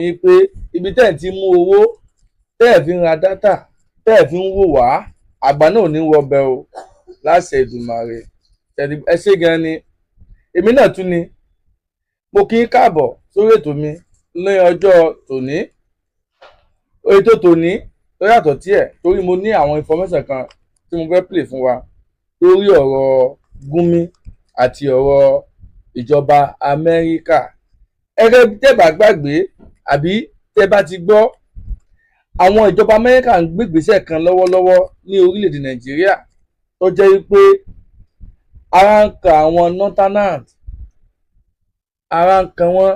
ni pé ibi tẹ́ ẹ̀ ti mú owó tẹ́ ẹ̀ fi ń ra dátà tẹ́ ẹ̀ fi ń wò wá àgbà náà ò ní wọbẹ̀ o láṣẹ Èdùmàrè. Ẹ ṣé gan ni èmi náà tún ni mo kí í káàbọ̀ sórí ètò mi ní ọjọ́ tòní. Ètò tòní tó yàtọ̀ díẹ̀ torí mo ní àwọn information kan tí mo fẹ́ play fún wa lórí ọ̀rọ̀ Gumi àti ọ̀rọ̀ ìjọba Amẹ́ríkà. Ẹgbẹ́ tẹ́ bá gbàgbé àbí tẹ́ bá ti gbọ́, àwọn ìjọba Amẹ́ríkà ń gbé ìgbésẹ̀ kan lọ́wọ́lọ́wọ́ ní orílẹ̀-èdè Nàìjíríà tó jẹ́ wípé ara ń kan àwọn northerners, ara ń kan wọ́n,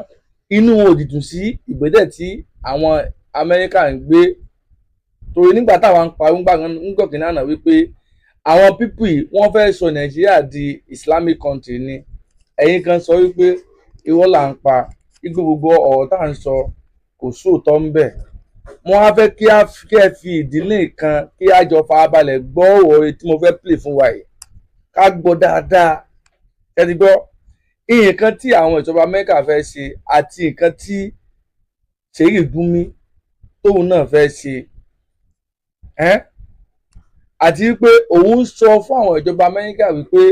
inú wọn ò dìdùn sí ìgbésẹ̀ tí àwọn Amẹ́ríkà ń gbé. Torí nígbà táwọn ń parí ńgbà kínní àná wípé àwọn pípì wọ́n fẹ́ sọ Nàìjíríà di Islamic country ni, ẹ̀yin kan sọ wípé irọ́ là ń pa, wípé gbogbo ọ̀rọ̀ tá à ń sọ kò sóòótọ́ ń bẹ̀. Wọ́n á fẹ́ kí ẹ fi ìdílé kan kí á jọ farabalẹ̀ gbọ́ ọ̀rọ̀ tí mo fẹ́ play fún wa yìí, ká gbọ́ dáadáa. Ẹ ti gbọ́ nǹkan tí àwọn ìjọba Amẹ́ríkà fẹ́ ṣe àti nǹkan tí Ṣèyí Gumi tóun náà fẹ́ ṣe, àti wípé òun sọ fún àwọn ìjọba Amẹ́ríkà wípé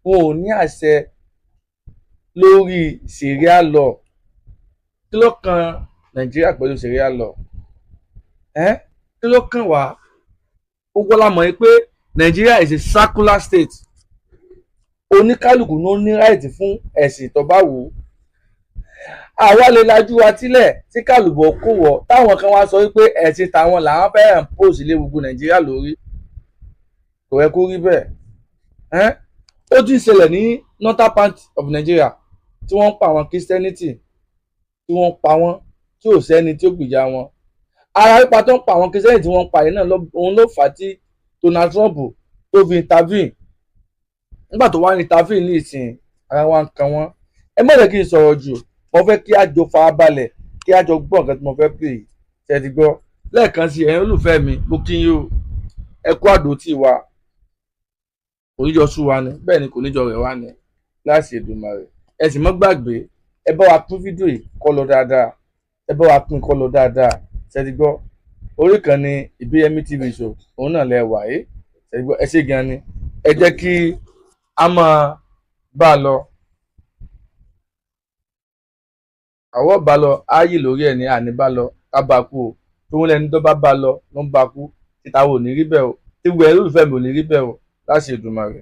wọn ò ní àṣẹ lórí Sharia law. Kí ló kan Nàìjíríà pẹ̀lú Sharia law? Kí ló kàn wá? Gbogbo la mọ̀ pé Nàìjíríà is a secular state. Oníkálùkù ló ní right fún ẹ̀sìn tó bá wù ú. Àwa lè lajú wa sílẹ̀ tí kàlùbọ̀ kò wọ̀ táwọn kan wá sọ wípé ẹ̀sìn tàwọn làwọn fẹ́ impose lé gbogbo Nàìjíríà lórí. Kò yẹ kó rí bẹ́ẹ̀. Ó tún ṣẹlẹ̀ ní northern part of Nigeria tí wọ́n ń pa àwọn Christianity, tí wọ́n ń pa wọ́n tí ò sẹ́ni tí ó gbìjà wọn. Ara pípa tó ń pa àwọn Christianity tí wọ́n ń pa yìí náà òun ló fà á tí Donald Trump tó fi intervene. Nígbà tó wá ní intervene ní ìsìn, ara wa ń kan wọ́n. Ẹ má jẹ́ kí n sọ̀rọ̀ jù, mo fẹ́ kí a jọ farabalẹ̀ kí a jọ gbọ́ nǹkan tí mo fẹ́ pè é. Ṣé ẹ ti gbọ́? Lẹ́ẹ̀kan sí ẹ̀yin olùfẹ́ mi, mo kí yín o, ẹ kú àdótì wa, kò ní jọ sú wa ni, bẹ́ẹ̀ ni kò ní jọ rẹ̀ wá ni láṣẹ Èdùmàrè. Ẹ sì mọ́ gbàgbé, ẹ bá wa pín fídíò yìí kó lọ dáadáa, ẹ bá wa pín kó lọ dáadáa. Ṣé ẹ ti gbọ́? Orí kan ní Ìbíyẹmí TV show, òun náà lẹ wà yìí. Ṣé ẹ ti gbọ́? Ẹ ṣé gan ni. Ẹ jẹ́ kí a máa bá a lọ. Àwọ̀ bá lọ, áyì lórí ẹ̀ ní àní bá lọ, ká bá kú o. Tóun lẹni tó bá lọ ló ń bá kú. Títa wo ò ní rí bẹ́ẹ̀ o. Tí gbogbo ẹ̀ olùfẹ́ mi ò ní rí bẹ́ẹ̀ o. Láṣẹ Èdùmàrè.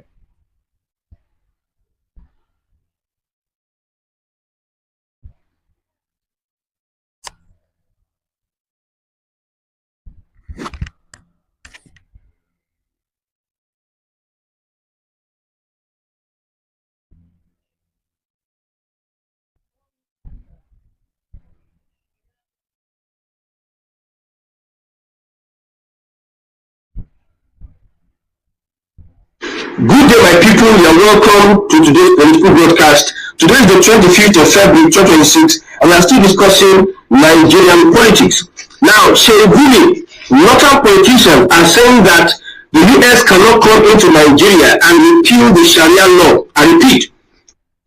Good day, my people. You're welcome to today's political broadcast. Today is the 25th of February 2026, and we are still discussing Nigerian politics. Now, Ṣèyí Gumi, northern politicians are saying that the US cannot come into Nigeria and repeal the Sharia law. I repeat.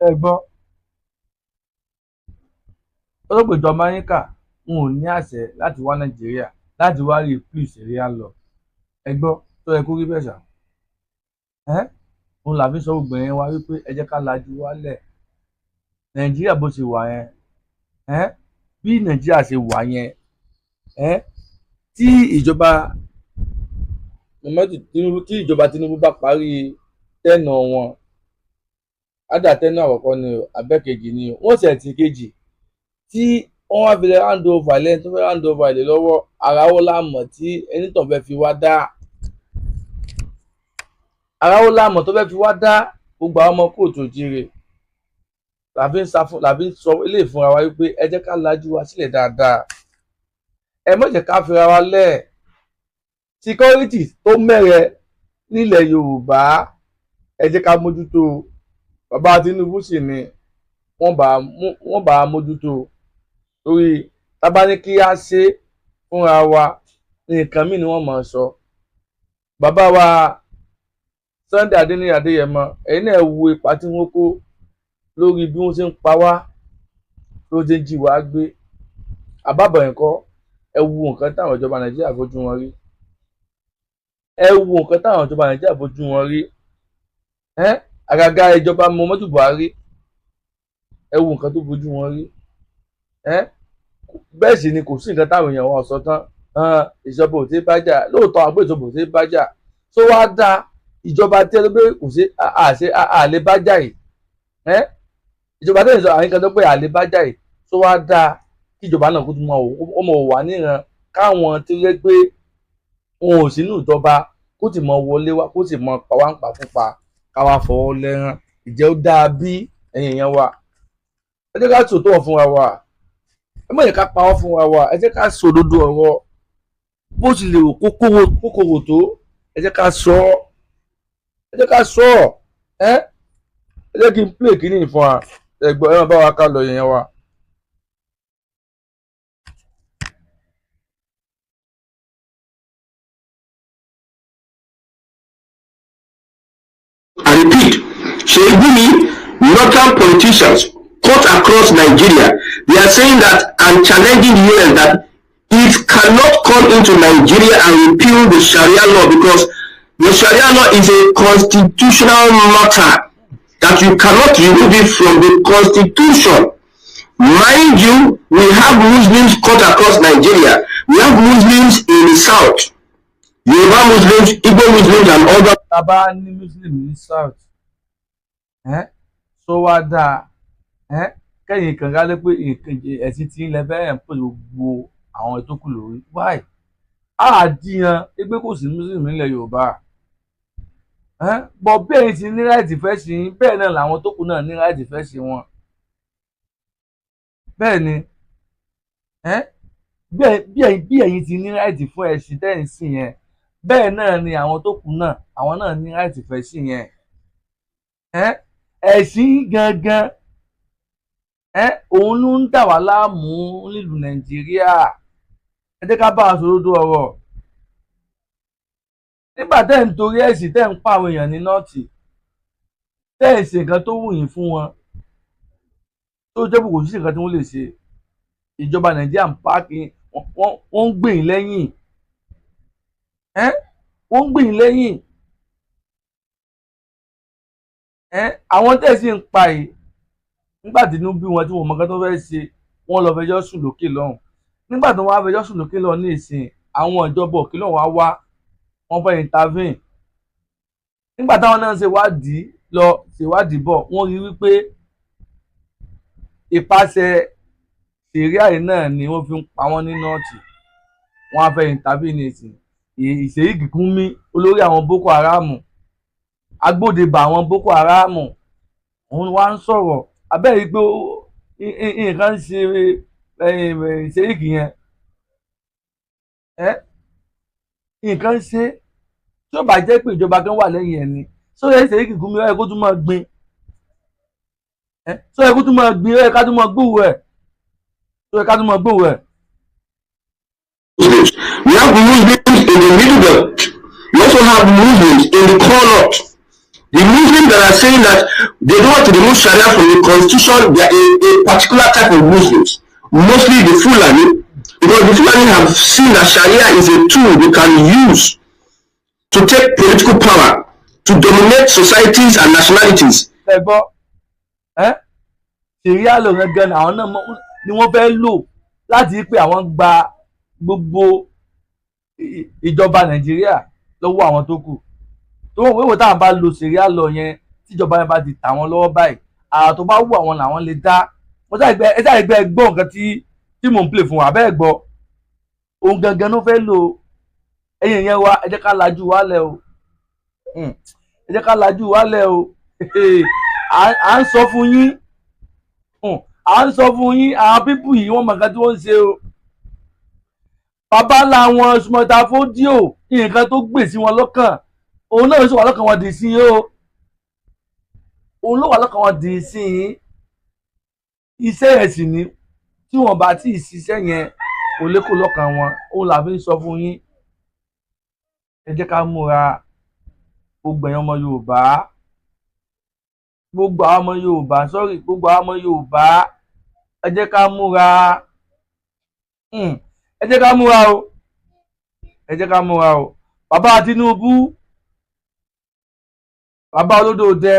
Ẹ gbọ́, olóògbé ìjọba Amẹ́ríkà wọn ò ní àṣẹ láti wá Nàìjíríà láti wá repeal Sharia law. Ẹ gbọ́, tó yẹ kó rí bẹ́ẹ̀ ṣá. Òun làbí sọ gbogbo yẹn wá wípé ẹ jẹ́ ká lajú wálẹ̀. Nàìjíríà bó ṣe wà yẹn, bí Nàìjíríà ṣe wà yẹn, tí ìjọba Tinubu bá parí tẹ́nà wọn, ádà tẹ́nà àkọ́kọ́ ni o, abẹ́kejì ni o, wọ́n ṣẹ̀ tí kejì tí wọ́n wá fi lè hand over lẹ́yìn tó fẹ́ hand over ilé lọ́wọ́, ara ó lámọ̀ tí ẹni tó fẹ́ fi wá dá. Ara ó lámọ̀ tó fẹ́ fi wá dá gbogbo àwọn ọmọ kóòtù òjìrè. Làbí sọ eléyìí fúnra wa wípé ẹ jẹ́ ká lajú wa sílẹ̀ dáadáa. Ẹ má jẹ́ ká fira wa lẹ̀. Security tó mẹ́rẹ̀ nílẹ̀ Yorùbá, ẹ jẹ́ ká mójútó. Bàbá Tinubu sì ni wọ́n bá a mójútó. Torí tábà ní kí á ṣe fúnra wa, nǹkan míì ni wọ́n máa sọ. Bàbá wa Sunday Adéníyì Adéyẹmọ, ẹ̀yin náà wo ipa tí wọ́n kó lórí bí wọ́n ṣe ń pa wá, ló ṣe ń jí wa gbé. àbábọ̀ ẹ̀kọ́ ẹ wo nǹkan táwọn ìjọba Nàìjíríà fojú wọn rí, ẹ wo nǹkan táwọn ìjọba Nàìjíríà fojú wọn rí, àgàgà ìjọba Muhammadu Buhari ẹ wo nǹkan tó fojú wọn rí, bẹ́ẹ̀ sì ni kò sí nǹkan táwọn èèyàn wọn sọ tán, ìjọba ò tí ì bájà lóòótọ́ àpò ìjọba ò tí ì bájà tó wá dá ìjọba tí ẹ ló pé kò sí àlè bájà yìí, ìjọba tí ẹ sọ àwọn nǹkan tó pé àlè bájà yìí tó wá dá kí ìjọba náà kó tún mọ wà níran káwọn tí ó yẹ pé wọn ò sínú ìjọba kó sì mọ wọlé wá kó sì mọ pàwáǹpà fúnpa káwá fọwọ́ lẹ́rán ìjẹ́ ó dáa bí ẹ̀yìn yẹn wà. Ẹ jẹ́ ká sòótọ́ fúnra wa, ẹ má yẹ ká parọ́ fúnra wa, ẹ jẹ́ ká sòdodo ọ̀rọ̀ bó ti lè wò kókòrò tó, ẹ jẹ́ ká sọ ọ́, ẹ jẹ́ ká sọ ọ́, ẹ jẹ́ kí n play kíní fún wa ẹ̀gbọ́n ẹ má bá wa ká lọ yẹn wa. I repeat, Sheibumi, northern politicians cut across Nigeria, they are saying that and challenging the US that it cannot come into Nigeria and repeal the Sharia law because the Sharia law is a constitutional matter that you cannot remove it from the constitution. Mind you, we have Muslims cut across Nigeria. We have Muslims in the south, Yoruba Muslims, Igbo Muslims, and other. Tàbá ní Muslim ní south so wá dáa kẹ́yìn kan gálẹ́ pé ẹ̀sìn tí ń lẹ fẹ́ ń pè gbogbo àwọn ìtókù lórí wáì àdìyàn ẹgbẹ́ kò sí Muslim nílẹ̀ Yorùbá bọ̀ bí ẹ̀yin ti ní láìtì fẹ́ sí bẹ́ẹ̀ náà làwọn tó kù náà ní láìtì fẹ́ sí wọn bẹ́ẹ̀ ni bí ẹ̀yin ti ní láìtì fún ẹ̀sìn tẹ́yìn sí yẹn bẹ́ẹ̀ náà ni àwọn tó kù náà àwọn náà ní láìtì fẹ́ sí yẹn ẹ̀sìn gangan òun ló ń dà wá láàmú nílùú Nàìjíríà ẹ jẹ́ ká bá a sòdodo ọ̀rọ̀ nígbà tẹ́ ń torí ẹ̀sìn tẹ́ ń pa àwọn èèyàn ní nọ́ọ̀tì tẹ́ ẹ̀ ṣe nǹkan tó wù yín fún wọn tó jẹ́ kò sí nǹkan tí wọ́n lè ṣe ìjọba Nàìjíríà ń páàkì wọ́n ń gbè yín lẹ́yìn wọ́n ń gbè yín lẹ́yìn àwọn tẹ́ ẹ̀ sì ń pa yìí nígbà tí inú bí wọn tí wọn mọ nǹkan tó fẹ́ ṣe wọ́n lọ fẹjọ́ sùn lókè lọ́hùn nígbà tí wọ́n á fẹjọ́ sùn lókè lọ́hùn ní ìsìn àwọn ìjọba òkè lọ́hùn wá wọ́n fẹ́ intervene nígbà táwọn náà ṣèwádìí bọ̀ wọ́n rí wípé ìpàṣẹ sẹ̀ríà yìí náà ni wọ́n fi ń pa wọ́n ní nọ́ọ̀tì wọ́n á fẹ́ intervene ní ìsìn Ìṣèyí Gìkúnmí olórí àwọn Boko Haram agbódebà àwọn Boko Haram òun wá ń sọ̀rọ̀ abẹ́rẹ́ pé nǹkan ń ṣe Ìṣèyí yẹn nǹkan ń ṣe tí ó bá jẹ́ pé ìjọba kan wà lẹ́yìn ẹ̀ ni sóyè Ìṣèyí Gìkúnmí ó yẹ kó tún máa gbin sóyè kó tún máa gbin ó yẹ ká tún máa gbòòwò ẹ̀ sóyè ká tún máa gbòòwò ẹ̀. We have Muslims in the middle belt. We also have Muslims in the corner. The Muslims that are saying that they don't want to remove Sharia from the constitution, they are a particular type of Muslims, mostly the Fulani, because the Fulani have seen that Sharia is a tool they can use to take political power, to dominate societies and nationalities. Sharia ló gangan àwọn náà ni wọ́n fẹ́ lò láti pé àwọn gba gbogbo ìjọba Nàìjíríà lọ́wọ́ àwọn tó kù tó wọ́n wíwò táwọn bá lo Sharia lọ yẹn tíjọba yẹn bá ti tà wọ́n lọ́wọ́ báyìí àrà tó bá wù àwọn làwọn lè dá wọ́n sáré gbọ́ nǹkan tí mò ń play fún wa bẹ́ẹ̀ gbọ́ òun gangan ló fẹ́ lò ẹ̀yìn yẹn wa ẹ jẹ́ ká lajú wálẹ̀ o ẹ jẹ́ ká lajú wálẹ̀ o à ń sọ fún yín àwọn pípù yìí wọ́n mọ̀ nǹkan tí wọ́n ń ṣe o bàbá làwọn Sùmọ́tà Fódíò nǹkan tó gbè sí wọn lọ́kàn òun náà ló wà lọ́kàn wọn dì sí yín o òun ló wà lọ́kàn wọn dì sí yín iṣẹ́ yẹn sì ni tí wọ́n bá tí ì ṣiṣẹ́ yẹn kò lékò lọ́kàn wọn òun là fi ń sọ fún yín ẹ jẹ́ ká múra gbogbo ẹ̀yàn ọmọ Yorùbá gbogbo àwọn ọmọ Yorùbá ẹ jẹ́ ká múra ẹ jẹ́ ká múra o, ẹ jẹ́ ká múra o. Bàbá Tinubu, bàbá Olódòdẹ,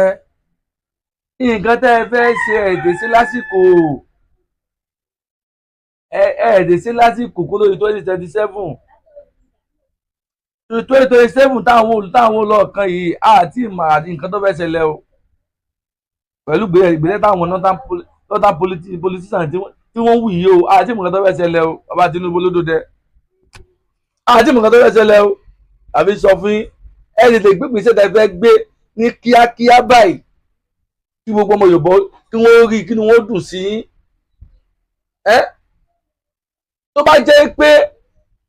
nǹkan tẹ́ ẹ fẹ́ ṣe ẹ̀dẹ̀ sí lásìkò, ẹ̀ẹ́dẹ̀ sí lásìkò kó lórí 2027 2027 táwọn olóòkan yìí àti ìmọ̀ àti nǹkan tó fẹ́ ṣẹlẹ̀ o, pẹ̀lú ìgbésẹ̀ táwọn northern politicians tí wọ́n wù yìí o, àti ìmọ̀ nǹkan tó fẹ́ ṣẹlẹ̀ o. Bàbá Tinubu Olódòdẹ, àti ìmọ̀ nǹkan tó fẹ́ ṣẹlẹ̀ o. àbí sọ fún ẹ lè gbé ìgbésẹ̀ tẹ́ fẹ́ gbé ní kíákíá báyìí kí gbogbo ọmọ Yorùbá kí wọ́n rí kí ni wọ́n dùn sí ẹ́ tó bá jẹ́ pé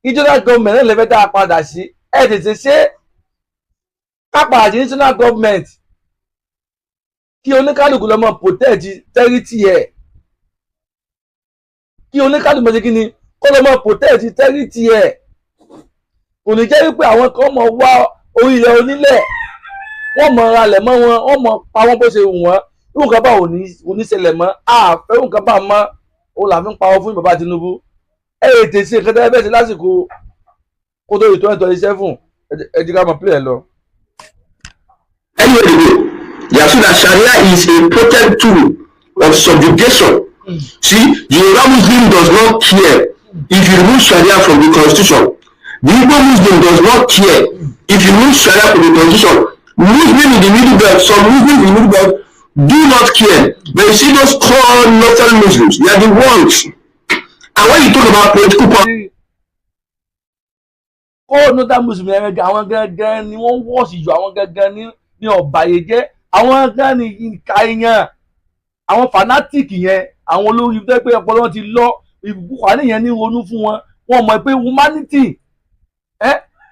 regional government náà lè fẹ́ dá a padà sí ẹ tètè ṣe ká padà sí national government kí oníkálukú lọ́mọ protect territory ẹ̀, kí oníkálukú ṣe kí ni kó lọ́mọ protect territory ẹ̀. Kò ní jẹ́ wípé àwọn kan mọ̀ wá orílẹ̀ onílẹ̀ wọ́n mọ̀ ralẹ̀ mọ́ wọn, wọ́n mọ̀ pa wọ́n bó ṣe wù wọ́n. Irú nǹkan bá ò ní ṣẹlẹ̀ mọ́, àfẹ́ irú nǹkan bá mọ́, òun là fi ń pawọ́ fún bàbá Tinubu. Ẹ ètè sí nǹkan tẹ́lẹ̀ bẹ́ẹ̀ sí lásìkò kó tó 2027 ẹ jẹ́ ká mọ̀ pílẹ̀ lọ. Anyway, they have seen that Sharia is a potent tool of subjugation. See, the Yoruba Muslim does not care if you remove Sharia from the constitution. The Igbo Muslim does not care if you remove Sharia from the constitution. Muslim in the middle belt, some Muslims in the middle belt do not care. But you see those core northern Muslims, they are the ones. And when you talk about political power, northern Muslim àwọn gangan ni wọ́n wọ́ọ̀sì jù, àwọn gangan ní ọ̀bàyéjẹ́, àwọn gangan ní ìka èèyàn, àwọn fanatic yẹn, àwọn olórí tó pé ọpọlọ wọn ti lọ, ìbùkún àníyàn ní ronú fún wọn. Wọ́n mọ̀ pé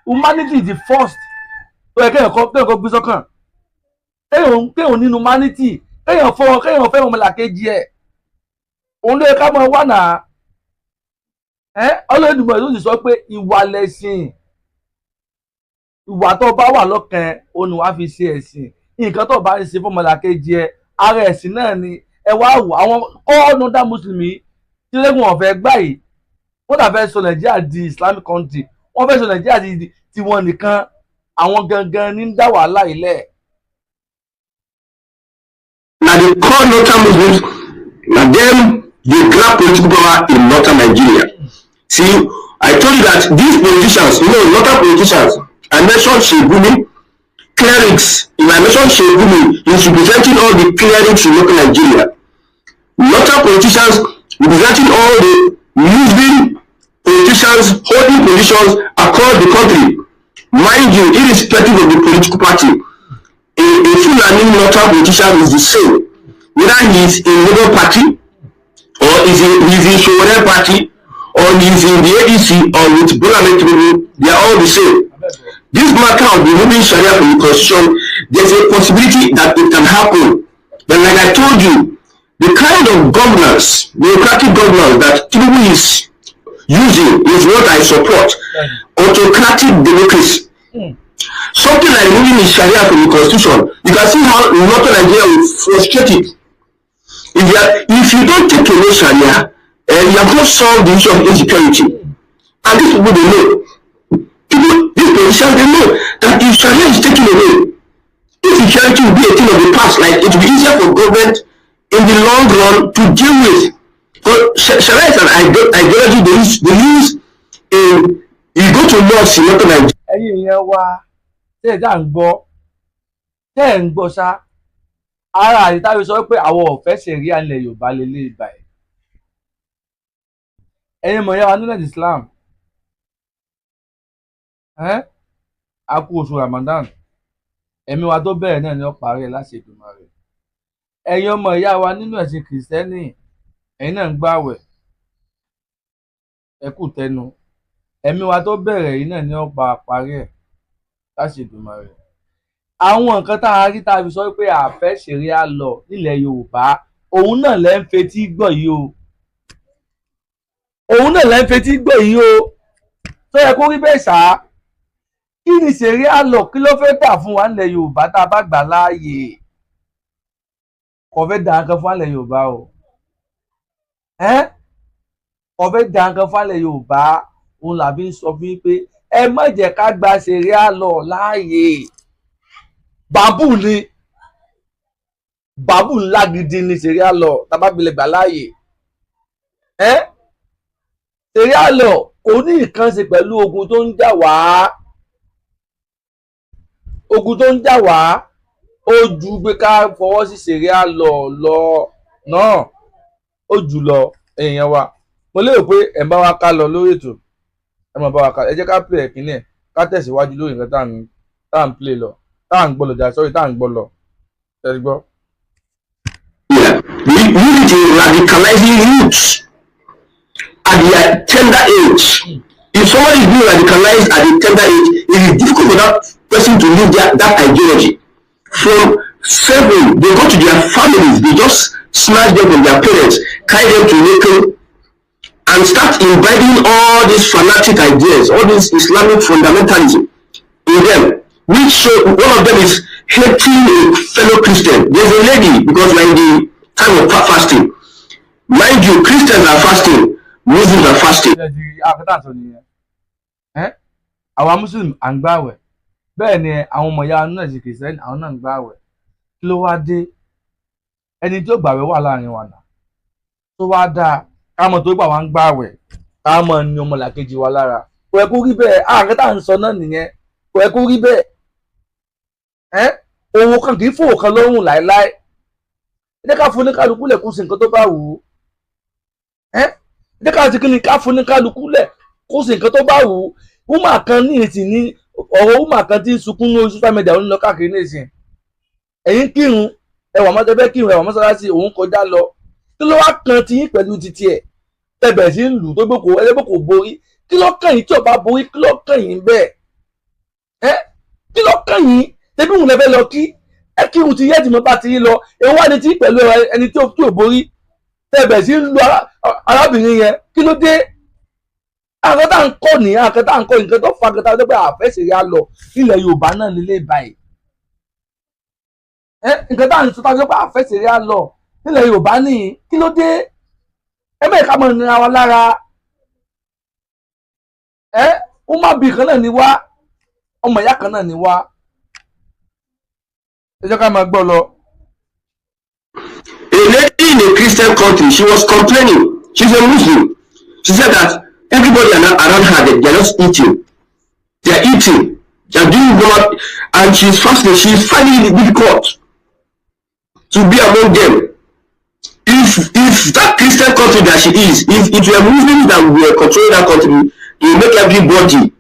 humanity is the first tó yẹ kéèyàn gbé sọ́kàn, kéèyàn nínú humanity, kéèyàn fẹ́ ọmọlàkejì ẹ̀, òun ló yẹ ká máa wà náà. Ọlọ́dúnmọ̀ ló sì sọ pé ìwà lẹ̀sìn, ìwà tó bá wà lọ́kàn òun ni wàá fi ṣe ẹ̀sìn, nǹkan tó bá ń ṣe fọmọlàkejì ẹ̀ ara ẹ̀sìn náà ni. Ẹ wá wò àwọn ọ̀nàdà mùsùlùmí tí lẹ́gùn ọ̀fẹ́ gbà yìí, wọ́n dà fẹ́ sọ Nàìjíríà di Islamic country, wọ́n fẹ́ sọ Nàìjíríà di tiwọn nìkan, àwọn gangan ní ń dá wàhálà ilẹ̀. na the core northern Muslims, na them dey grab political power in northern Nigeria. See, I told you that these politicians, northern politicians, I mentioned Shegumi, clerics, if I mentioned Shegumi, he's representing all the clerics in local Nigeria. Northern politicians representing all the Muslim politicians holding positions across the country. Mind you, irrespective of the political party, a Fulani northern politician is the same. Whether he's in Labour Party, or he's in Showore Party, or he's in the ADC, or with Bola Ahmed Tinubu, they are all the same. This matter of removing Sharia from the constitution, there's a possibility that it can happen. But like I told you, the kind of governance, democratic governance that Tinubu is using is what I support. Autocratic democracy. Something like removing the Sharia from the constitution, you can see how northern Nigeria will frustrate it. If you don't take away Sharia, you have not solved the issue of insecurity. And these people, they know. These politicians, they know that if Sharia is taken away, insecurity will be a thing of the past. Like, it will be easier for government in the long run to deal with. But Sharia is an ideology they use in, you go to mosque in northern Nigeria. Ẹ̀yin èèyàn wa tẹ́ ẹ̀ dá ń gbọ́, tẹ́ ẹ̀ ń gbọ́ ṣá, ara àdìtáwé sọ pé àwọn ọ̀fẹ́ ṣẹ̀ríà ilẹ̀ Yorùbá lélẹ̀ ìgbà ẹ̀. Ẹ̀yin mọ̀ yá wa nínú Islam, a kú oṣù Ramadan, ẹ̀mí wa tó bẹ̀rẹ̀ náà ni ó parí ẹ̀ láti Èdùmàrè. Ẹ̀yin ọmọ ìyá wa nínú ẹ̀sìn Kìrìsìtẹ́nì, ẹ̀yin náà ń gbààwẹ̀, ẹ kú tẹnu, ẹ̀mí wa tó bẹ̀rẹ̀ yìí náà ni ó parí ẹ̀ láti Èdùmàrè. Àwọn nǹkan tá a rí tá a fi sọ pé àfẹ́ ṣẹ̀ríà lọ nílẹ̀ Yorùbá, òun náà lẹ́ ń fetí gbọ́ yìí o, òun náà lẹ́ ń fetí gbọ́ yìí o, tó yẹ kó rí bẹ́ẹ̀ ṣá. Kí ni ṣẹ̀ríà lọ, kí ló fẹ́ dà fún wa nílẹ̀ Yorùbá tá a bá gbà láàyè? Kò fẹ́ dà nǹkan fún wa nílẹ̀ Yorùbá o, ọ̀fẹ́ dànkan fálẹ̀ Yorùbá òun làbí sọ fún yín pé ẹ má jẹ́ ká gba ṣẹ̀ríà law láàyè. Bàbù ni bàbù ńlá gidi ni ṣẹ̀ríà law tábàbílẹ̀ gbà láàyè. Ṣẹ̀ríà law kò ní nǹkan ṣe pẹ̀lú ogun tó ń jà wá. Ogun tó ń jà wá ó ju pé ká fọwọ́ sí ṣẹ̀ríà law lọ náà, ó jù lọ èèyàn wa. Mo lérò pé ẹ̀ ń bá wa ká lọ lórí ètò, ẹ máa bá wa ká, ẹ jẹ́ ká play ẹ̀kíní ẹ̀ ká tẹ̀síwájú lórí nǹkan tá à ń play lọ, tá à ń gbọ́ lọ jà sọ́rí tá à ń gbọ́ lọ. Ẹ ti gbọ́. Unity radicalizing youths at their tender age. If somebody is being radicalized at a tender age, it is difficult for that person to leave that ideology. From 7, they go to their families, they just snatch them from their parents, carry them to local, and start imbibing all these fanatic ideas, all this Islamic fundamentalism in them. Which one of them is hating a fellow Christian. There's a lady, because we're in the time of fasting. Mind you, Christians are fasting, Muslims are fasting. Àwọn Muslim à ń gbààwẹ̀, bẹ́ẹ̀ ni àwọn ọmọ ìyá náà ṣe Kìrìsìtẹ́nì àwọn náà ń gbààwẹ̀. Kí ló wá dé? Ẹni tí ó gbààwẹ̀ wà láàrin wa náà tó wá dáa ká mọ̀ tó gbà wá ń gbààwẹ̀ ká mọ̀ ní ọmọlàkejì wa lára. Kò yẹ kó rí bẹ́ẹ̀, àárín tá à ń sọ náà nìyẹn, kò yẹ kó rí bẹ́ẹ̀. Òun kan kì í fò kan lọ́rùn láéláé. Ẹ jẹ́ ká fún ní kálukú lẹ̀ kó ṣe nǹkan tó bá wù ú. Ẹ jẹ́ ká ti kí ni ká fún ní kálukú lẹ̀ kó ṣe nǹkan tó bá wù ú. Wúmà kan ní ìsìn ní ọ̀rọ̀ wúmà kan tí ń sunkún ní social media òun lọ káàkiri ní ìsìn. Ẹ̀yin kírun ẹwà mọ́tẹ́fẹ́ kírun ẹwà mọ́sálásí òun kọjá lọ. Kí ló wá kan ti yín pẹ̀lú titi ẹ̀? Tẹ̀bẹ̀ sí ń lù tó gbé ẹlẹ́gbẹ́ kò borí. Kí ló kàn yín tí ò bá borí? Kí ló kàn yín bẹ́ẹ̀? Kí ló kàn yín? Tẹ́bí òun lẹ́fẹ́ lọ kí ẹ kírun ti yẹ́ ti mọ́ bá ti yín lọ. Èwo wá ní tí pẹ̀lú ẹni tí ò borí? Tẹ̀bẹ̀ sí ń lu arábìnrin yẹn. Kí ló dé? Àwọn tá à ń kọ́ ní àwọn tá à ń kọ́ nǹkan tó fa nǹkan tá a dẹ́gbẹ́ àfẹ́sẹ̀rí á lọ nílẹ̀ Yorùbá náà nílé báyìí. Nǹkan tá à ń sọ tá a dẹ́gbẹ́ àfẹ́sẹ̀rí á lọ nílẹ̀ Yorùbá nìyí. Kí ló dé? Ẹ bẹ́ẹ̀ ká mọ̀ nira wa lára. Ó má bí kan náà ni wá, ọmọ ìyá kan náà ni wá. Ẹ jẹ́ ká máa gbọ́ lọ. A lady in a Christian country, she was complaining. She's a Muslim. She said that everybody around her, they're just eating. They're eating. They're doing what, and she's fasting. She's finding it difficult to be among them. If that Christian country that she is, if it were Muslims that were controlling that country, it will make everybody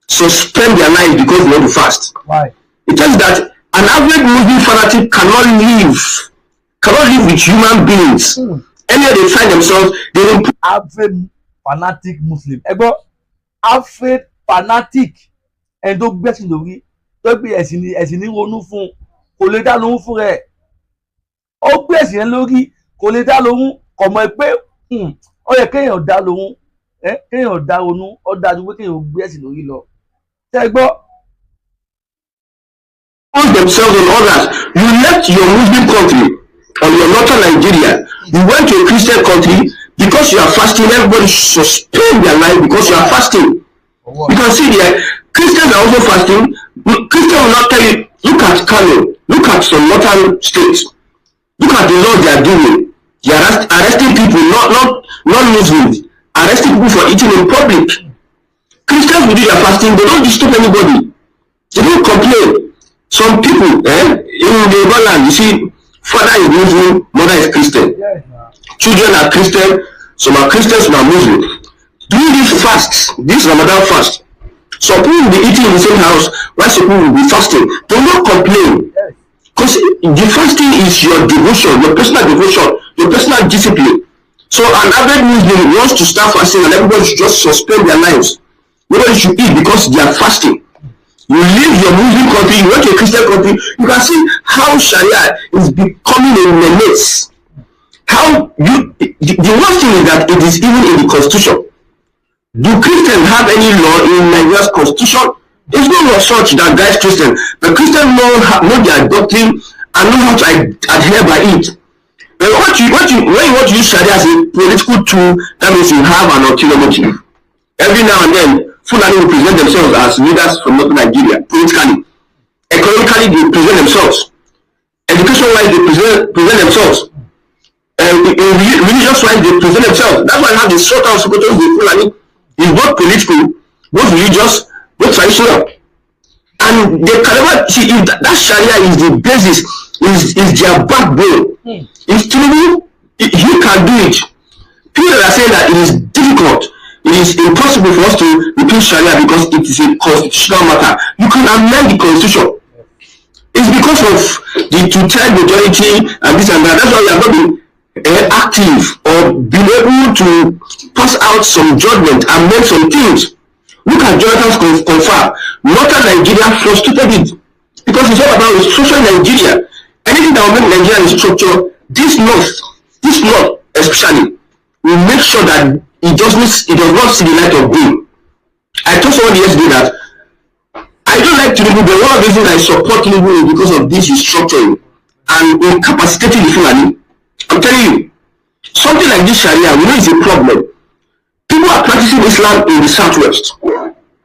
suspend their life because they want to fast. Why? It tells that an average Muslim fanatic cannot live with human beings. Anywhere they find themselves, they don't. Average fanatic Muslim. Ẹ gbọ́, average fanatic ẹni tó gbẹ́sìn lórí tó gbé ẹ̀sìn ní ronú fún kò lè dá lóhùn fún rẹ̀. Ó gbé ẹ̀sìn yẹn lórí kò lè dá lóhùn kò mọ̀ pé ó yẹ kéèyàn dá lóhùn kéèyàn dá ronú ó dájú pé kéèyàn gbé ẹ̀sìn lórí lọ. Ṣé ẹ gbọ́? Themselves on others. You left your Muslim country or your northern Nigeria. You went to a Christian country because you are fasting. Everybody suspend their life because you are fasting. You can see there, Christians are also fasting. Christians will not tell you. Look at Kano. Look at some northern states. Look at the laws they are doing. They are arresting people, not Muslims, arresting people for eating in public. Christians will do their fasting. They don't disturb anybody. They don't complain. Some people, in the land, you see, father is Muslim, mother is Christian. Children are Christian, some are Christians, some are Muslim. During these fasts, this Ramadan fast, some people will be eating in the same house, while some people will be fasting. Do not complain. Because the fasting is your devotion, your personal devotion, your personal discipline. So an average Muslim wants to start fasting and everybody should just suspend their lives. Nobody should eat because they are fasting. You leave your Muslim country, you went to a Christian country, you can see how Sharia is becoming a menace. How the worst thing is that it is even in the constitution. Do Christians have any law in Nigeria's constitution? There's no law such that guides Christians. But Christians know their doctrine and know how to adhere by it. A When you want to use Sharia as a political tool, that means you have an ulterior motive. Every now and then, Fulani will present themselves as leaders from Northern Nigeria, politically. Economically, they present themselves. Education-wise, they present themselves. Religious-wise, they present themselves. That's why I have the sort of supporters of Fulani. It's both political, both religious, both traditional. And they can never see if that Sharia is the basis, is their backbone. If Tinubu, he can do it. People are saying that it is difficult, it is impossible for us to repeal Sharia because it is a constitutional matter. You can amend the constitution. It's because of the two-third majority and this and that. That's why we have not been active or been able to pass out some judgment and make some things. Look at Jonathan's confirm. Northern Nigeria frustrated it because it's all about social Nigeria. Anything that will make Nigeria structure, this north especially, will make sure that it does not see the light of day. I told someone yesterday that I don't like Tinubu, but one of the reasons I support Tinubu is because of this restructuring and incapacitating the Fulani. I'm telling you, something like this Sharia, we know is a problem. People are practicing Islam in the southwest.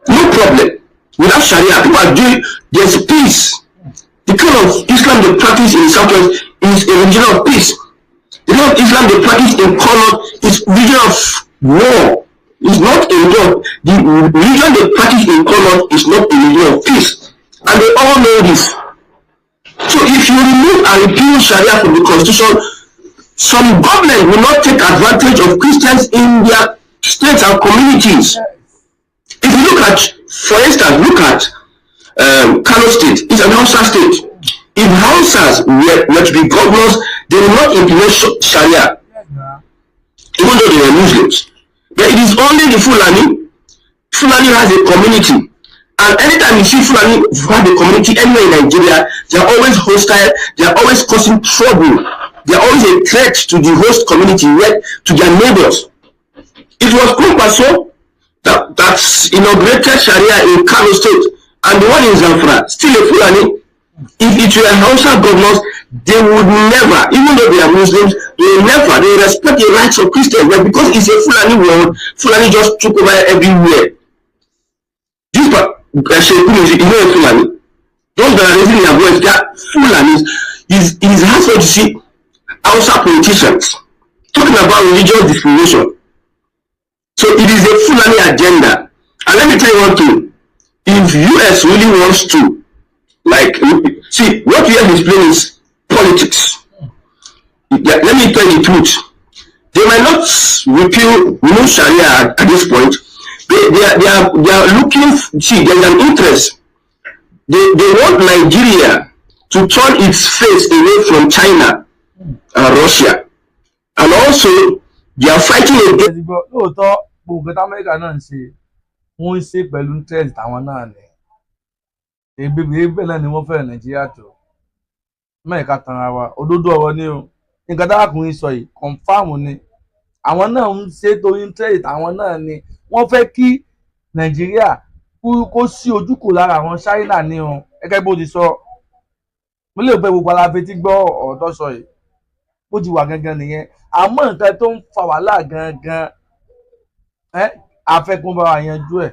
No problem. Without Sharia, people are doing, there's peace. The kind of Islam they practice in the southwest is a religion of peace. The kind of Islam they practice in Connaught is a religion of war. It's not a religion. The religion they practice in Connaught is not a religion of peace. And they all know this. So if you remove and repeal Sharia from the constitution, some government will not take advantage of Christians in their states and communities. If you look at, for instance, look at Kano State. It's an Hausa state. If Hausas were to be governors, they will not implement Sharia, even though they were Muslims. But it is only the Fulani. Fulani has a community. And anytime you see Fulani have a community anywhere in Nigeria, they are always hostile, they are always causing trouble. They are always a threat to the host community, to their neighbors. It was Kumpaso that inaugurated Sharia in Kano State, and the one in Zamfara, still a Fulani. If it were Hausa governors, they would never, even though they are Muslims, they respect the rights of Christians. But because it's a Fulani world, Fulani just took over everywhere. This part, you know a Fulani. Those that are raising their voice, they are Fulanis. It is hard for you to see Hausa politicians talking about religious discrimination. So it is a Fulani agenda. And let me tell you one thing. If US really wants to, see, what we have explained is politics. Let me tell you the truth. They might not remove Sharia at this point. They are looking, see, there's an interest. They want Nigeria to turn its face away from China and Russia. And also, they are fighting against. Gbogbo Amẹ́ríkà náà ń ṣe wọ́n ń ṣe pẹ̀lú interest àwọn náà ni ebè náà ni wọ́n fẹ́ràn Nàìjíríà tó mẹ́ẹ̀ká tanra wa òdodo ọ̀rọ̀ ni o nǹkan tákùnrin sọ yìí kọ̀ǹfàmù ni àwọn náà ń ṣe torí interest àwọn náà ni wọ́n fẹ́ kí Nàìjíríà kó sí ojúkò lára àwọn China ni o gẹ́gẹ́ bó ti sọ mo lè pẹ́ gbogbo aláfẹ́ tí gbọ́ ọ̀rọ̀ tó sọ yìí bó ti wà gangan nìyẹn àmọ́ nǹkan tó ń fa wàhálà gangan afẹ́kún bá wa yanjú ẹ̀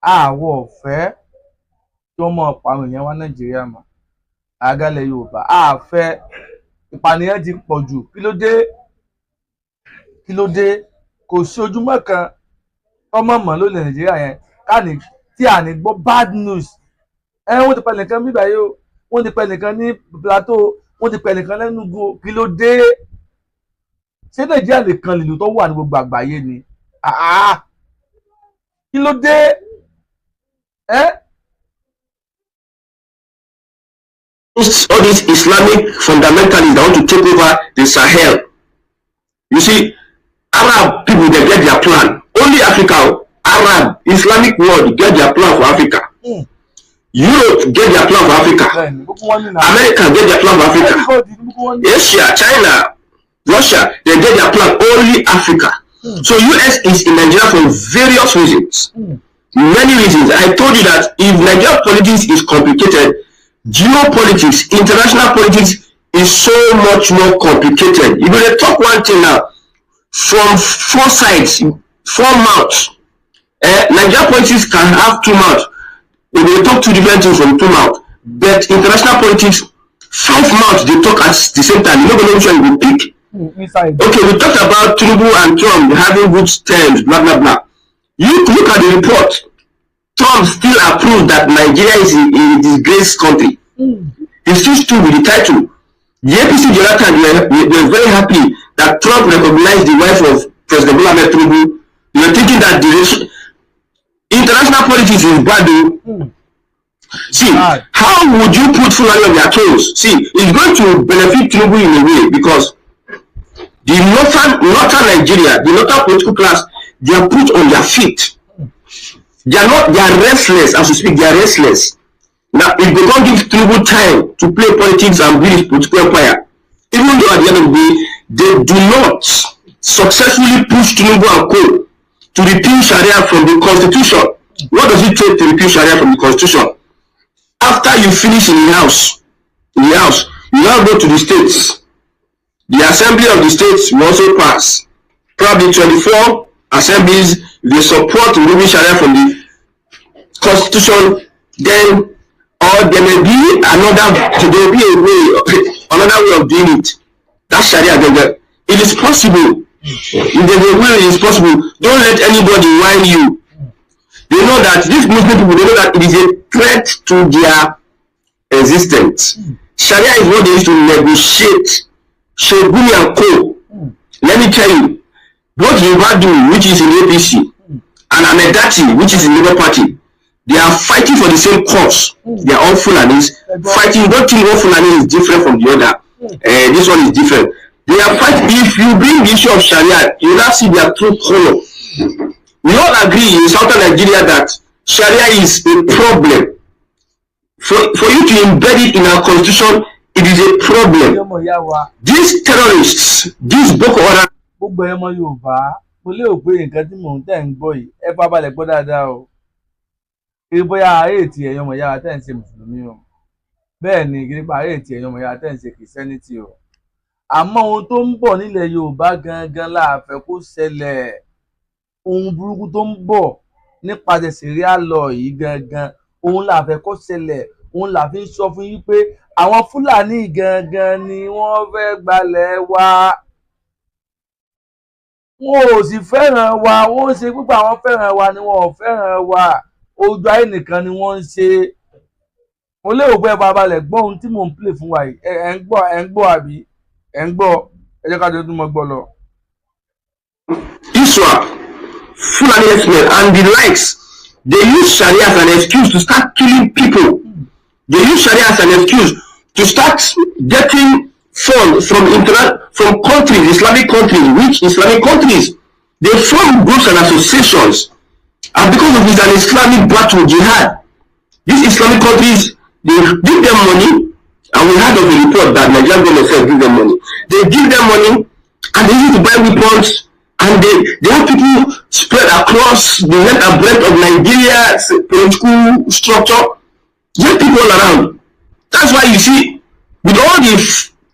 àwọ̀ ọ̀fẹ́ tó mọ̀ pàrọ̀ yẹn wá Nàìjíríà mọ́ àgálẹ̀ Yorùbá àfẹ́ ìpànìyàn ti pọ̀ jù kí ló dé kò sí ojúmọ́ kan ọmọ mọ̀ ló lè Nàìjíríà yẹn káàní tí à ní gbọ́ bad news wọ́n ti pẹ́ nìkan bíbá yìí o wọ́n ti pẹ́ nìkan ní Plateau wọ́n ti pẹ́ nìkan lẹ́nugu kí ló dé ṣé Nàìjíríà nìkan lìlú tó wà ní gbogbo àgbáyé ni kí ló dé all these Islamic fundamentalists that want to take over the Sahel. You see, Arab people, they get their plan. Only Africa, Arab, Islamic world get their plan for Africa. Europe get their plan for Africa. America get their plan for Africa. Asia, China, Russia, they get their plan only Africa. So US is in Nigeria for various reasons. Many reasons. I told you that if Nigeria politics is complicated, geopolitics, international politics is so much more complicated. If they talk one thing now, from four sides, four mouths, Nigerian politics can have two mouths. They will talk two different things from two mouths. But international politics, five mouths they talk at the same time. You don't know which one you will pick. Okay, we talked about Tinubu and Trump having good terms, blah blah blah. You look at the report. Trump still approved that Nigeria is a disgraced country. He still stood with the title. The APC Jonathan were very happy that Trump recognized the wife of President Bola Ahmed Tinubu. They were thinking that the international politics is bad. See, how would you put Fulani on their toes? See, it's going to benefit Tinubu in a way because the northern Nigeria, the northern political class, they are put on their feet. They are restless as we speak. They are restless. Now, if they don't give Tinubu time to play politics and build his political empire, even though at the end of the day they do not successfully push Tinubu and co to repeal Sharia from the constitution. What does it take to repeal Sharia from the constitution? After you finish in the house, you now go to the states. The assembly of the states will also pass. Probably 24 assemblies, they support removing Sharia from the constitution. Then, or there may be another way of doing it. That's Sharia. It is possible. If there's a way, it is possible. Don't let anybody whine you. They know that these Muslim people, they know that it is a threat to their existence. Sharia is what they used to negotiate. Shoguni and Co. Let me tell you, both Rivadu, which is in APC, and Amedati, which is in Labour Party, they are fighting for the same cause. They are all Fulanis fighting. Don't think one Fulani is different from the other. This one is different. They are fighting. If you bring the issue of Sharia, you will not see their true color. We all agree in southern Nigeria that Sharia is a problem. For you to embed it in our constitution, it is a problem. These terrorists, these Boko Haram. Gbogbo ẹmọ Yorùbá mo lérò pé nǹkan tí mò ń tẹ̀ ń gbọ́ yìí ẹ bá balẹ̀ gbọ́ dáadáa o. Kí bóyá ayé ti ẹ̀yàn ọmọ yàrá tẹ̀ ń ṣe mùsùlùmí o. Bẹ́ẹ̀ ni kí nípa ayé ti ẹ̀yàn ọmọ yàrá tẹ̀ ń ṣe kìrìsìtẹ́nìtì o. Àmọ́ ohun tó ń bọ̀ nílẹ̀ Yorùbá gangan la fẹ́ kó ṣẹlẹ̀. Ohun burúkú tó ń bọ̀ nípasẹ̀ Sharia law yìí gangan ohun la fẹ́ kó ṣẹlẹ̀. Ohun la fi ń sọ fún yín pé àwọn Fúlàní gangan ni wọ́n fẹ́ gbalẹ̀ wa. Wọn ò sì fẹ́ràn wa, wọ́n ṣe púpọ̀ àwọn fẹ́ràn wa ni wọn ò fẹ́ràn wa. Ojú ayé nìkan ni wọ́n ń ṣe. Mo lérò pé ẹ bá balẹ̀ gbọ́ ohun tí mò ń play fún wa yìí. Ẹ ń gbọ́ àbí? Ẹ ń gbọ́. Ẹ jẹ́ ká jọ tún mọ́ gbọ́ lọ. Iswa, Fulani herdsmen and the likes, they use Sharia as an excuse to start killing people. They use Sharia as an excuse to start getting funds from countries, Islamic countries, rich Islamic countries. They form groups and associations, and because of this, an Islamic battle jihad. These Islamic countries, they give them money, and we heard of a report that Nigerian government said give them money. They give them money, and they use to buy weapons, and they have people spread across the length and breadth of Nigeria's political structure. They have people all around. That's why you see, with all the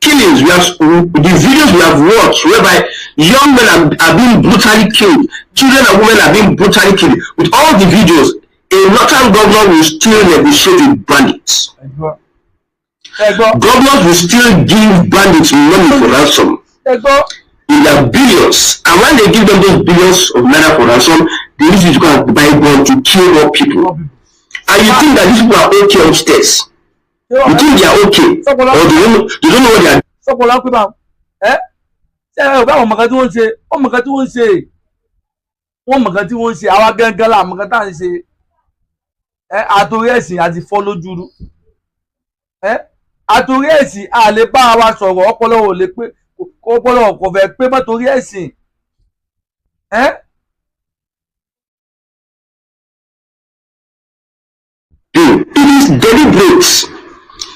killings, the videos we have watched, whereby young men are being brutally killed, children and women are being brutally killed. With all the videos, a northern governor will still negotiate with bandits. Governors will still give bandits money for ransom in their billions. And when they give them those billions of naira for ransom, they use it to go and buy guns to kill more people. And you think that these people are okay upstairs? You think they are okay? Or they don't know what they are doing? Sọ́kọ̀lá pé bá ṣé ẹ bá àwọn mọ̀gá tí wọ́n ń ṣe wọ́n mọ̀gá tí wọ́n ń ṣe wọ́n mọ̀gá tí wọ́n ń ṣe àwa gangan là mọ̀gá tá à ń ṣe àtòrí ẹ̀sìn àti fọ́ lójúrú àtòrí ẹ̀sìn à lè bá wa sọ̀rọ̀ ọpọlọ ò lè pé ọpọlọ kò fẹ́ pé mọ́ torí ẹ̀sìn It is deliberate.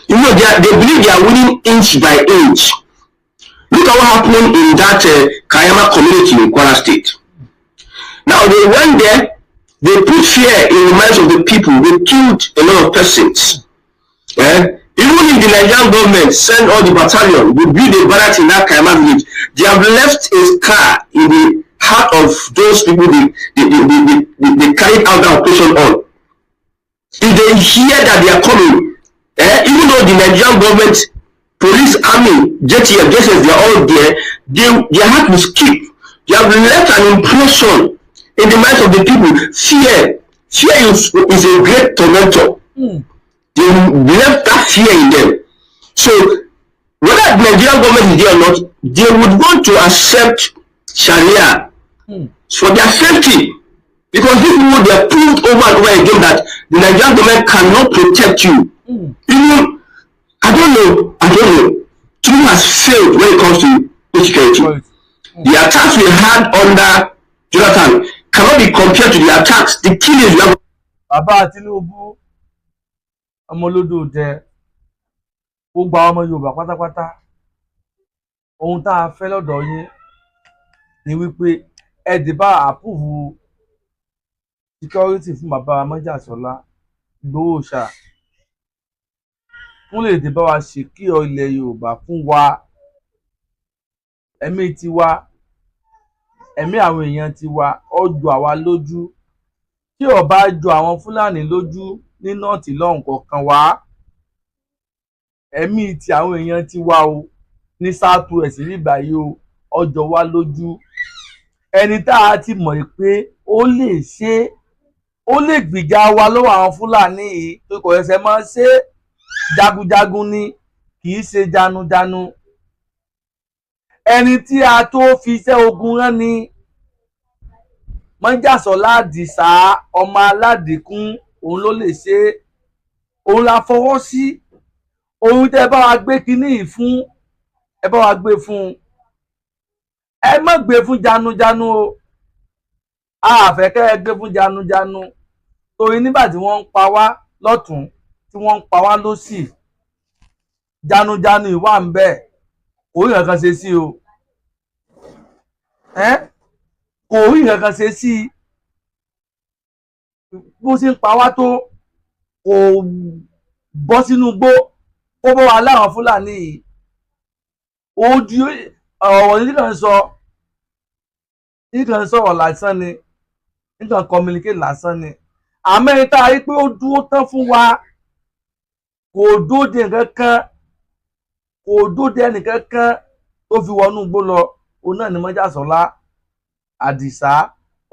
You know, they believe they are winning inch by inch. Look at what happened in that Kayama community in Kwara State. Now they went there, they put fear in the minds of the people. They killed a lot of persons. Even if the Nigerian government send all the battalion, we build a barrack in that Kaima village, they have left a scar in the heart of those people they carried out that operation on. If they hear that they are coming, even though the Nigerian government, police, army, JTF, JSS, they are all there, their heart will skip. They have left an impression in the minds of the people. Fear is a great tormentor. They left that fear in them. So whether the Nigerian government is there or not, they would want to accept Sharia for their safety. Because these people, they have proved over and over again that the Nigerian government cannot protect you. Even, I don't know, Tinubu has failed when it comes to insecurity. The attacks we had under Jonathan cannot be compared to the attacks, the killings we have. Bàbá Tinubu, ọmọ olódò dẹ, ó gba ọmọ Yorùbá pátápátá. Ohun tá a fẹ́ lọ́dọ̀ yín ni wípé ẹ dì bá àpúvù security fún bàbá Májàsọ́lá Ìgbòho Òòṣà. Fún lè dì bá wa ṣèkíọ̀ ilẹ̀ Yorùbá fún wa. Ẹ̀mí tiwa, ẹ̀mí àwọn èèyàn tiwa, ó jọ àwa lójú. Tí ó bá jọ àwọn Fúlàní lójú ní nọ́ọ̀tì lọ́hùn kọ̀ọ̀kan wá. Ẹ̀mí ti àwọn èèyàn tiwa o ní South West nígbà yìí o, ó jọ wá lójú. Ẹni tá a ti mọ̀ pé ó lè ṣe, ó lè gbìjà wa lọ́wọ́ àwọn Fúlàní yìí tó kò ẹsẹ̀ máa ń ṣe jagunjagun ni, kì í ṣe janujanu. Ẹni tí a tó fi iṣẹ́ ogun rán ni Májàsọ́lá Àdìsá ọmọ Aládìkún, òun ló lè ṣe, òun la fọwọ́ sí. Ohun tẹ́ bá wa gbé kinní yìí fún, ẹ bá wa gbé fún. Ẹ má gbé fún janujanu o. A fẹ́ kẹ́ ẹ gbé fún janujanu. Torí nígbà tí wọ́n ń pa wá lọ́tún, tí wọ́n ń pa wá lósì, janujanu ìwà ń bẹ, kò rí nǹkan ṣe sí o. Kò rí nǹkan ṣe sí. Bó ṣe ń pa wá tó, kò bọ́ sínú igbó, ó bọ́ wa láwọn Fúlàní yìí. Ó di ọ̀rọ̀ ní kàn sọ, ní kàn sọ̀rọ̀ lásán ni, ní kàn communicate lásán ni. Àmọ́ ẹni tá a rí pé ó dúró tán fún wa, kò dóde nǹkan kan, kò dóde ẹnìkan kan tó fi wọnú igbó lọ. Òun náà ni Májàsọ́lá Àdìsá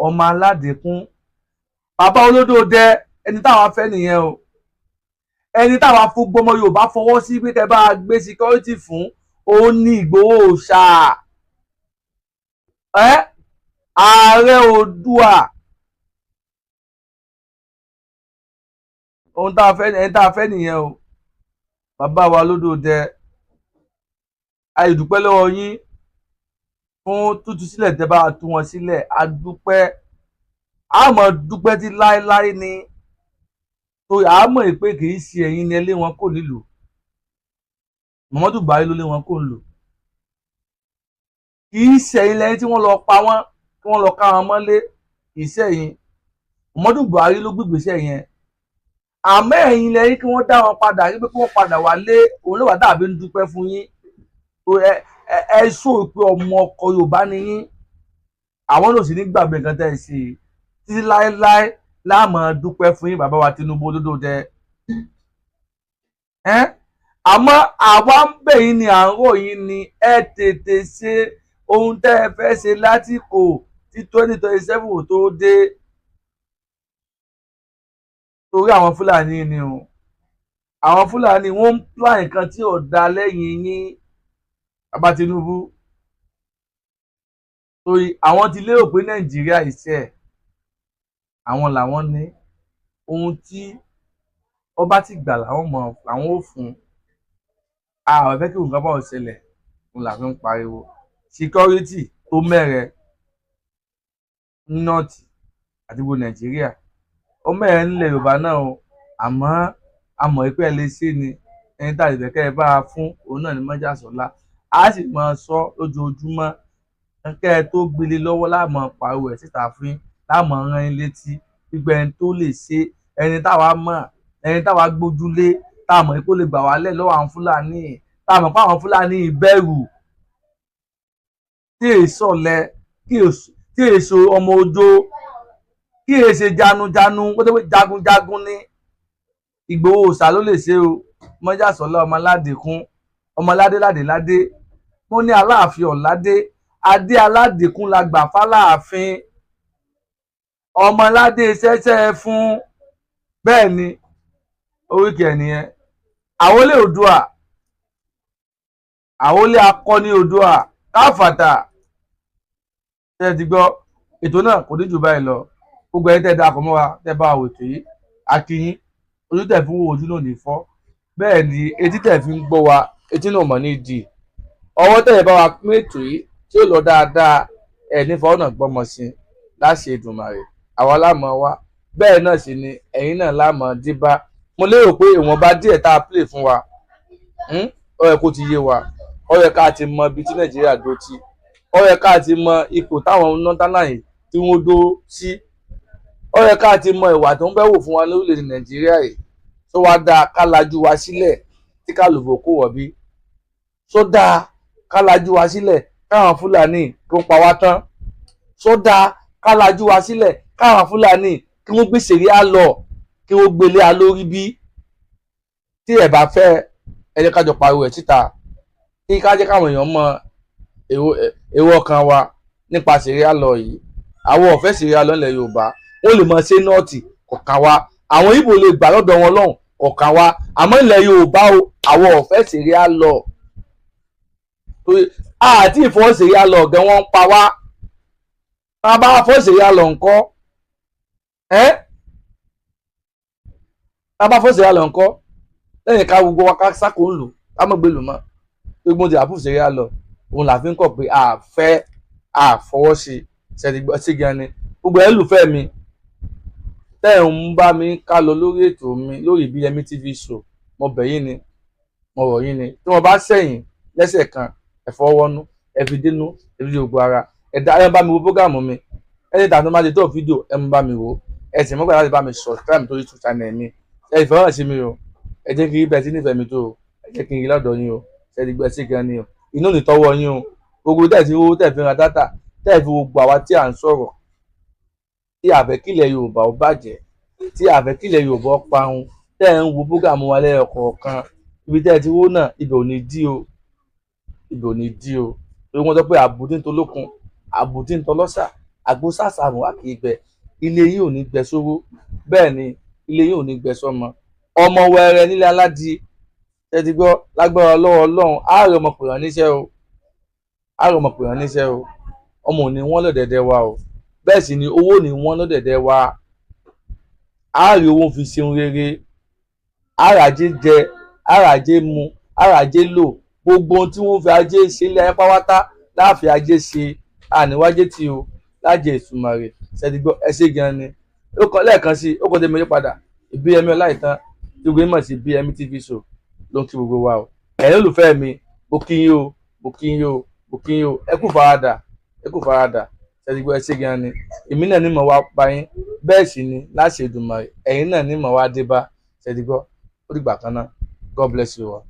ọmọ Aládìkún. Bàbá olódò dẹ, ẹni táwa fẹ́ nìyẹn o. Ẹni táwa fún gbọmọ Yorùbá fọwọ́ sí pé kẹ́ bá gbé security fún, òun ní Ìgbòho Òòṣà. Ààrẹ Oòduà. Ohun tá a fẹ́, ẹni tá a fẹ́ nìyẹn o. Bàbá wa olódò dẹ, a dúpẹ́ lọ́wọ́ yín fún tútù sílẹ̀ tẹ́ bá tú wọn sílẹ̀. A dúpẹ́, a mọ̀ dúpẹ́ tí láéláé ni. Torí a mọ̀ pé kì í ṣe ẹ̀yin ni ẹ lé wọn kò nílùú. Muhammadu Buhari ló lé wọn kò nílùú. Kì í ṣe ẹ̀yin lẹ́yìn tí wọ́n lọ pa wọ́n, tí wọ́n lọ ká wọn mọ́lé. Kì í ṣe ẹ̀yin. Muhammadu Buhari ló gbégbèsè yẹn. Àmọ́ ẹ̀yin lẹ́yìn kí wọ́n dá wọn padà, wípé kí wọ́n padà wálé. Òun ló wà dàbí ń dúpẹ́ fún yín. Ẹ sọ pé ọmọ ọkọ Yorùbá ni yín. Àwọn náà sì ní gbàgbé nǹkan tẹ́ ẹ ṣe. Títí láéláé la máa dúpẹ́ fún yín bàbá wa Tinubu olódò dẹ. Àmọ́ àwa ń bẹ̀ yín ni, à ń rọ̀ yín ni, ẹ tètè ṣe ohun tẹ́ ẹ fẹ́ ṣe lásìkò tí 2027 tó dé. Torí àwọn Fúlàní ni o. Àwọn Fúlàní wọ́n ń plan nǹkan tí ò da lẹ́yìn yín bàbá Tinubu. Torí àwọn ti lérò pé Nàìjíríà iṣẹ́ àwọn làwọn ní. Ohun tí ọba ti gbà làwọn mọ̀ àwọn ò fún. Àwọn fẹ́ kí nǹkan bá ò ṣẹlẹ̀, òun là fi ń pariwo. Security tó mẹ́rẹ̀ ní nọ́ọ̀tì àti gbogbo Nàìjíríà. Ó mẹ́rẹ̀ nílẹ̀ Yorùbá náà o. Àmọ́ a mọ̀ pé ẹ lè ṣe ni. Ẹni tá a lè fẹ́ kẹ́ ẹ bá a fún, òun náà ni Májàsọ́lá. A sì máa sọ lójoojúmọ́. Kẹ́ ẹ tó gbélé lọ́wọ́ láàmú pariwo ẹ̀ síta fún yín, láàmú rán yín létí. Gbígbẹ́ ẹni tó lè ṣe, ẹni táwa mọ̀, ẹni táwa gbójúlé, tá a mọ̀ pé ó lè gbà wálẹ̀ lọ́wọ́ àwọn Fúlàní, tá a mọ̀ pé àwọn Fúlàní ìbẹ̀rù tí èso ọ̀lẹ tí èso ọmọ ojó kí èsè janujanu ó tó pé jagunjagun ní Ìgbòho òòṣà ló lè ṣe o. Mọ́jàsọ́lá ọmọládékún ọmọládéládéládé mo ní Aláàfin ọ̀ládé adé aládékún la gbà fáláàfin ọmọládé ṣẹ́ṣẹ́ fún bẹ́ẹ̀ ni oríkì ẹ̀ nìyẹn. Àwọlé Oòduà àwọlé akọni Oòduà káfàtà ṣe ti gbọ́. Ètò náà kò ní jù báyìí lọ. Gbogbo ẹni tẹ́ darapọ̀ mọ́ wa tẹ́ bá wò ètò yìí akínyín, ojú tẹ́ fi ń wo ojú náà ní fọ́, bẹ́ẹ̀ ni etí tẹ́ fi ń gbọ́ wa etí náà mọ̀ ní di. Ọwọ́ tẹ́ bá wa pín ètò yìí tí ó lọ dáadáa ẹ̀ ní fọwọ́ náà gbọ́mọ sí i láṣẹ Èdùmàrè. Àwa lámọ̀ wá bẹ́ẹ̀ náà sì ni ẹ̀yin náà lámọ̀ díbá. Mo lérò pé ìwọ̀nba díẹ̀ tá a play fún wa ó yẹ kó ti yé wa, ó yẹ ká ti mọ ibi tí Nàìjíríà dó tí, ó yẹ ká ti mọ ipò táwọn nọ́tánà yìí tí wọ́n dó sí, ó yẹ ká ti mọ ìwà tó ń bẹ́ wò fún wa lórílẹ̀‐èdè Nàìjíríà yìí. Tó wá dáa ká lajú wa sílẹ̀ tí kálùbọ̀ kó wọ̀ bí, tó dáa ká lajú wa sílẹ̀ káwọn Fúlàní tó pa wá tán, tó dáa ká lajú wa sílẹ̀ káwọn Fúlàní kí wọ́n gbé ṣẹ̀ríà lọ kí wọ́n gbélé a lórí bí. Tí ẹ bá fẹ́ ẹ jẹ́ ká jọ pariwo ẹ̀ síta kí ká jẹ́ káwọn èèyàn mọ èrò ọkàn wa nípa ṣẹ̀ríà lọ yìí. Àwọn ò fẹ́ ṣẹ̀ríà lọ nílẹ̀ Yorùbá, wọ́n lè mọ ṣe nọ́ọ̀tì kọ̀ọ̀kan wa, àwọn Ìgbò lè gbà lọ́dọ̀ wọn lọ́hùn kọ̀ọ̀kan wa, àmọ́ ilẹ̀ Yorùbá o àwọn ò fẹ́ ṣẹ̀ríà lọ. Àti ìfọwọ́ ṣẹ̀ríà lọ ọ̀gẹ́ wọn ń pa wá. Tá a bá fọ́ ṣẹ̀ríà lọ ńkọ́ tá a bá fọ́ ṣẹ̀ríà lọ ńkọ́ lẹ́yìn ká gbogbo wa ká sáko ń lò ká mọ̀ gbé lò mọ́ gbogbo ti àpò ṣẹ̀ríà lọ òun là fi ń kọ̀ pé àfọwọ́ ṣe ṣẹ̀dígbọ́ sí gan ni. Gbogbo ẹlùfẹ́ mi tẹ́ ń bá mi ká lọ lórí ètò mi lórí BME TV show, mo bẹ̀ yín ni mo rọ̀ yín ni tí wọ́n bá sẹ́yìn lẹ́sẹ̀ kan ẹ fọwọ́nú ẹ fi dínú ẹ fi gbogbo ara ẹ bá mi wo prógámù mi ẹni tàbí tó máa ṣe tó fídíò ẹ mú bá mi wò ẹ sì mọ́gbà láti bá mi subscribe tó YouTube channel mi ẹ ìfẹ́ràn sí mi o, ẹ jẹ́ kí n rí bẹ́ẹ̀ tí nífẹ̀ẹ́ mi tó o, ẹ jẹ́ kí n rí lọ́dọ̀ yín o, ṣẹ̀dígbọ́ sí gan ni o, inú ní tọwọ́ yín o. Gbogbo tẹ̀ fi owó tẹ̀ fi ra dátà tẹ̀ fi gbogbo àwa tí à ń sọ̀rọ̀ tí àfẹ́kílẹ̀ Yorùbá ó bàjẹ́ tí àfẹ́kílẹ̀ Yorùbá ó parun tẹ̀ ń wo prógámù wa lẹ́yọkọ̀ọ̀kan ibi tẹ̀ ti wó náà ibẹ̀ ò ní dí o, ibẹ̀ ò ní dí o. Torí wọ́n sọ pé àbùdí ń tolókun àbùdí ń tọlọ́sà àgbo sàṣàrùn wà kì í gbẹ. Ilé yìí ò ní gbẹ sówó, bẹ́ẹ̀ ni ilé yìí ò ní gbẹ sọ́mọ. Ọmọ wẹrẹ nílé aládìí ẹ ti gbọ́ lágbára lọ́wọ́ Ọlọ́run á rí ọmọkùnrin níṣẹ́ o, á rí ọmọkùnrin níṣẹ́ o. Ọmọ ò ní wọ́n lọ́dẹ̀dẹ̀ wa o, bẹ́ẹ̀ sì ni owó ò ní wọ́n lọ́dẹ̀dẹ̀ wa. Á rí owó fi ṣeun rere, àràjé jẹ àràjé mu àràjé lò, gbogbo ohun tí wọ́n fi ajé ṣe ilé ayé pátá láàfin ajé ṣe àníwájé tí o lájẹ Èṣùmàrè ṣẹ̀dígbọ́ ẹ ṣé gan ni. Ó kọ lẹ́ẹ̀kan sí ó kọ́ tẹ́mi padà BME Ọláìtàn tí gbogbo yín mọ̀ sí BME TV show ló ń kí gbogbo wa o. Ẹ̀yin olùfẹ́ mi mo kí yín o, mo kí yín o, mo kí yín o, ẹ kú faradà ṣẹ̀dígbọ́ ẹ ṣé gan ni. Èmi náà ní mọ̀ wá pa yín bẹ́ẹ̀ sì ni láṣẹ Èdùmàrè ẹ̀yin náà ní mọ̀ wá dé bá ṣẹ̀dígbọ́ ó dìgbà kan náà. God bless you all.